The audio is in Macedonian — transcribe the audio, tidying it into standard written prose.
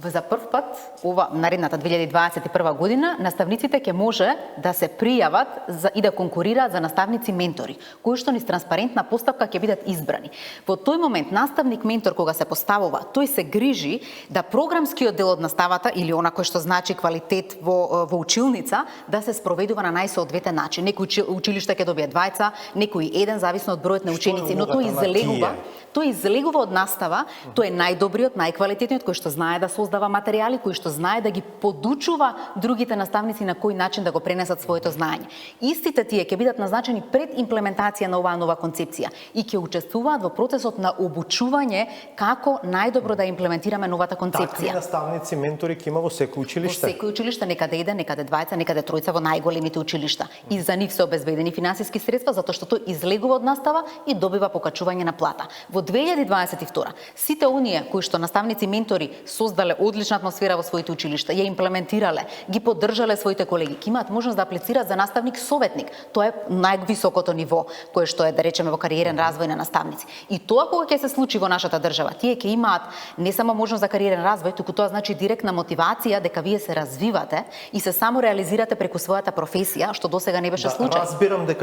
За прв пат, наредната 2021 година, наставниците ќе може да се пријават и да конкурираат за наставници ментори, кои што низ транспарентна постапка ќе бидат избрани. Во тој момент наставник ментор кога се поставува, тој се грижи да програмскиот дел од наставата или она кој што значи квалитет во училница да се спроведува на најсоодветен начин. Некои училишта ќе добијат двајца, некои еден, зависно од бројот на ученици, но тој излегува од настава, тој е најдобриот, најквалитетниот кој што знае да создава материјали, кој што знае да ги подучува другите наставници на кој начин да го пренесат своето знаење. Истите тие ќе бидат назначени пред имплементација на оваа нова концепција и ќе учествуваат во процесот на обучување како најдобро да имплементираме новата концепција. Такви наставници, ментори ќе има во секој училиште? Во секој училиште, некаде еден, некаде двајца, некаде тројца во најголемите училишта. И за нив се обезбедени финансиски средства затоа што тој излегува од настава и добива покачување на плата. Во 2022 сите оние кои што наставници ментори создале одлична атмосфера во своите училишта, ја имплементирале, ги поддржале своите колеги, ќе имаат можност да аплицираат за наставник советник. Тоа е највисокото ниво кое што е, да речеме, во кариерен развој на наставници. И тоа кога ќе се случи во нашата држава, тие ќе имаат не само можност за кариерен развој, туку тоа значи директна мотивација дека вие се развивате и се само реализирате преку својата професија, што досега не беше случај. Разбирам дека